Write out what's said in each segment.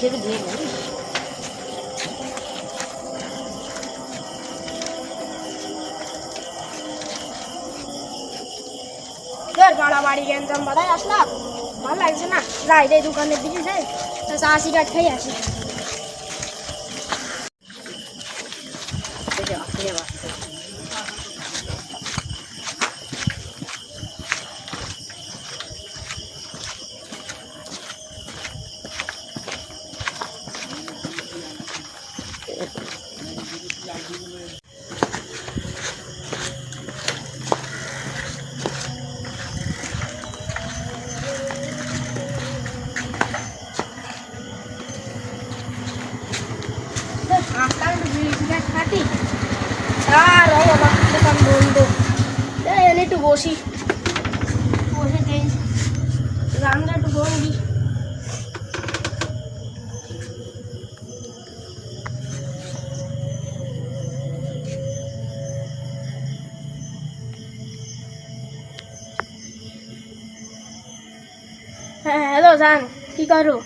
খেতে দিয়ে বাড়াবাড়ি গ্যাঞ্জাম বাদায় আসলাম, ভালো লাগছে না। যাই রে দোকানের দিকে যাই, চা সিগারেট খেয়ে আসি। খাটি আর আমার দোকান বন্ধ, এনে একটু বসি, বসে দেই রান্না একটু বন্দি। হ্যাঁ হ্যালো জান, কি করো?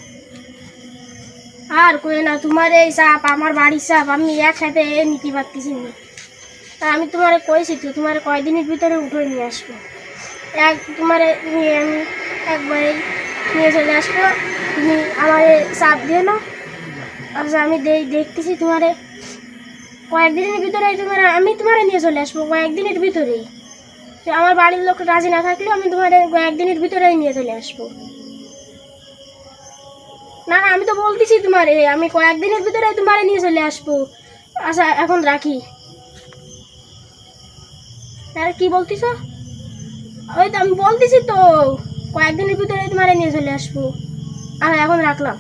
আর কই না, তোমার এই চাপ আমার বাড়ির চাপ আমি একসাথে নিতে পারতেছি না। আমি তোমারে কইছি তো, তোমার কয়দিনের ভিতরে উঠে নিয়ে আসবো। তোমারে নিয়ে আমি একবারে নিয়ে চলে আসবো, তুমি আমার চাপ দিয়ে নাও। আচ্ছা আমি দেখতেছি তোমারে কয়েকদিনের ভিতরে আমি তোমারে নিয়ে চলে আসবো, কয়েকদিনের ভিতরেই। আমার বাড়ির লোক রাজি না থাকলেও আমি তোমারে কয়েকদিনের ভিতরেই নিয়ে চলে আসবো। না না, আমি তো বলতেছি তোমারে আমি কয়েকদিনের ভিতরে তোমারে নিয়ে চলে আসবো। আচ্ছা এখন রাখি। আর কি বলতেছ? ওই তো আমি বলতেছি তো কয়েকদিনের ভিতরে তোমারে নিয়ে চলে আসবো। আর এখন রাখলাম।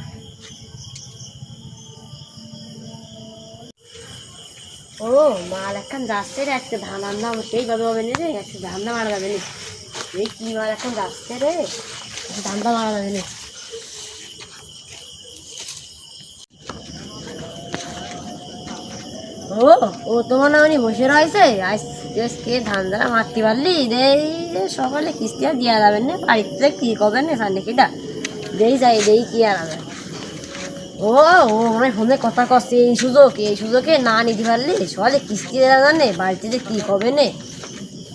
ও মাল এখন যাচ্ছে রে, আজকে ধান রান্না সেইভাবে হবে না রে, আজকে ধান্দা মারা যাবে না। এই কি মাল এখন যাচ্ছে রে, ধান্দা মারা যাবে না। ও ও তোমার না উনি বসে রয়েছে, আজকে ধান দ্বারা মারতে পারলি দেই সকালে কিস্তি আর দেওয়া যাবে না, বাড়িতে কি করবেন না সান্ডে কিটা দেই যাই দেই কি আর হবে। ও ও মানে ফোনে কথা কচ্ছে, এই সুযোগে না নিতে পারলি সকালে কিস্তি দেওয়া জানে, বাড়িতে যে কী হবে নে,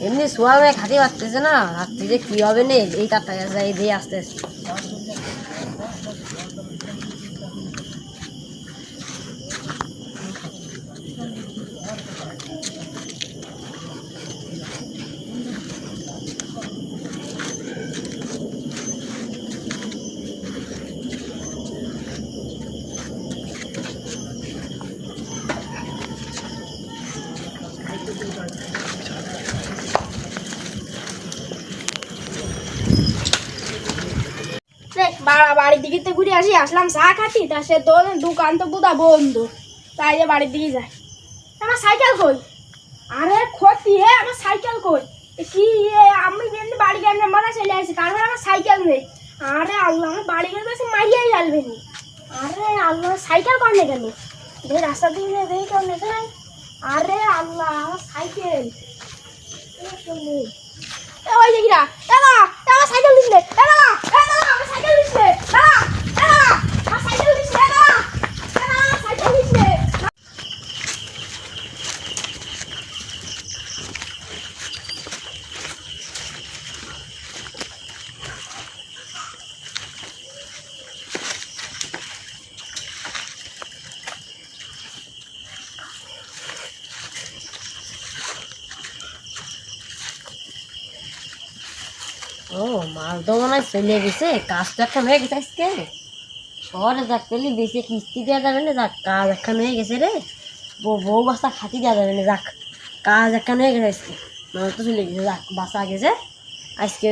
এমনি শোয়া মেয়ে খাতে পারতেছে না, রাত্রি যে কী হবে নে এই তার টাকা যাই দিয়ে আসতে আসতে। বাড়ির দিকে তো ঘুরে আসলাম চা খাতি, তা সে তো দোকান তো বোধা বন্ধ, তাই যে বাড়ির দিকে যায়। আমার সাইকেল কই? আরে ক্ষতি হে, আমার সাইকেল কই? কি আমি এমনি বাড়ি গেলে মারা চলে আসি, তারপরে আমার সাইকেল নেই। আরে আল্লাহ, আমার বাড়ি গেলে তো মারিয়াই যাবে নি। আরে আল্লাহ, সাইকেল কমে গেল রাস্তা দিয়ে দেখি কেউ নেই। আরে আল্লাহ, আমার সাইকেল ওই দেখিরা, দাদা আমার সাইকেল দিচ্ছে, দাদা আমার সাইকেল দিচ্ছে, দাদা আমার সাইকেল দিচ্ছে, দাদা আমার সাইকেল দিচ্ছে। ও মাল তো মনে হয় চলে গেছে, কাজ তো একটা হয়ে গেছে আজকে শহরে যাক পেলি বেশি কিস্তি দেওয়া যাবে না, যাক কাজ একটা হয়ে গেছে রে, বউ বাচ্চা খাতি দেওয়া যাবে না, যাক কাজ একটা হয়ে গেছে আজকে, মাল তো চলে গেছে, যাক বাসা গেছে আজকে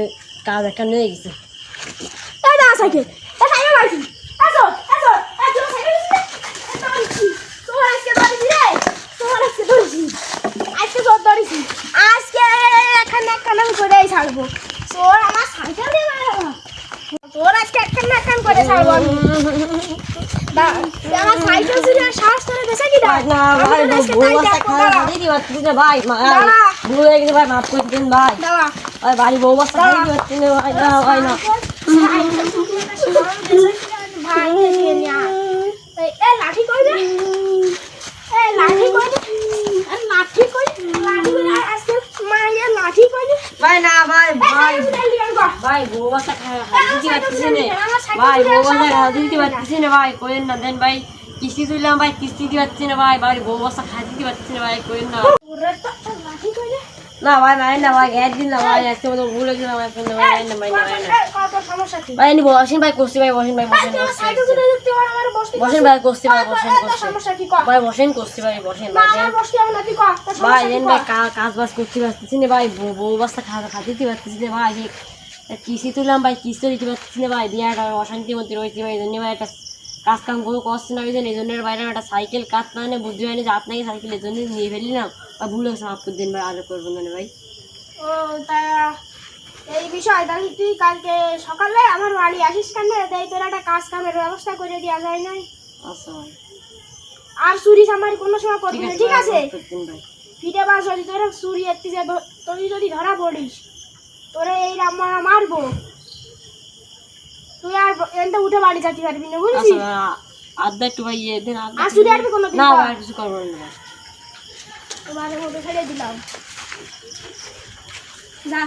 কাজ একটা হয়ে গেছে। সাইকেল আজকে আমি করে ছাড়বো তোর, আমার সাইকেল তোর আজকে একখান করে ছাড়বো আমি। আমার সাইকেল চুরি আর সাহস করে দেশে কি ভাই মাফ করে দিন ভাই, বাড়ি বউ বাচ্চা ভাই না ভাই না ভাই বউ বাচ্চা দিতে পারতেছি না ভাই, বউ বাচ্চা খাওয়া দিতে পারতেছি না ভাই, করেন না দেন ভাই, কিস্তি তুললাম ভাই, কিস্তি দিতে পারছি না ভাই, ভাই বউ বাচ্চা খাওয়া দিতে পারছি না ভাই, করেন না। না ভাই মারেন না ভাই, একদিন না ভাই, আজকে মতো ভুল হয়েছে না ভাই, ভাই মারেন না ভাই, মারেন না ভাই, এনে বসেন ভাই, করছি ভাই, বসেন ভাই, বসেন বসেন ভাই, করছি ভাই, বসেন ভাই, বসেন করছি ভাই, বসেন ভাই ভাই, দেন ভাই, কাজ বাজ করতে পারতেছি না ভাই, বউ বাচ্চা খাওয়া দিতে পারতেছি না ভাই, কিস্তি তুললাম ভাই, কিস্তি দিতে পারতেছি না ভাই, দিয়ে একটা অশান্তির মধ্যে রয়েছে ভাই, এই জন্য ভাই একটা কাজ কাম কোনো করছে না, এই জন্য বাইরে একটা সাইকেল কাজ না এনে বুঝতে পারিনি যে আপনাকে সাইকেল এই জন্য নিয়ে ফেললাম, বা ভুল হয়েছে, মাফ করে দিন ভাই, আরো করবো না ভাই। ও তা এই বিষয় তাহলে তুই কালকে সকালে আমার বাড়ি আসিস কেন, তাই তোর একটা কাজ কামের ব্যবস্থা করে দেওয়া যায় নাই। আচ্ছা ভাই, আর চুরি আমার কোনো সময় করবি না, ঠিক আছে? মাফ করে দিন ভাই। ফিরে বাস যদি তোর চুরি এত্তি যে তুই যদি ধরা পড়িস, তোরে এই আমরা মারবো, তুই আর এনটা উঠে বাড়ি যেতে পারবি না, বুঝলি? আচ্ছা ভাই, আড্ডা একটু ভাই ইয়ে দেন, আর চুরি আসবি কোনো দিন না ভাই, কিছু করবো না ভাই। তোমার মতো ছেড়ে দিলাম, যা।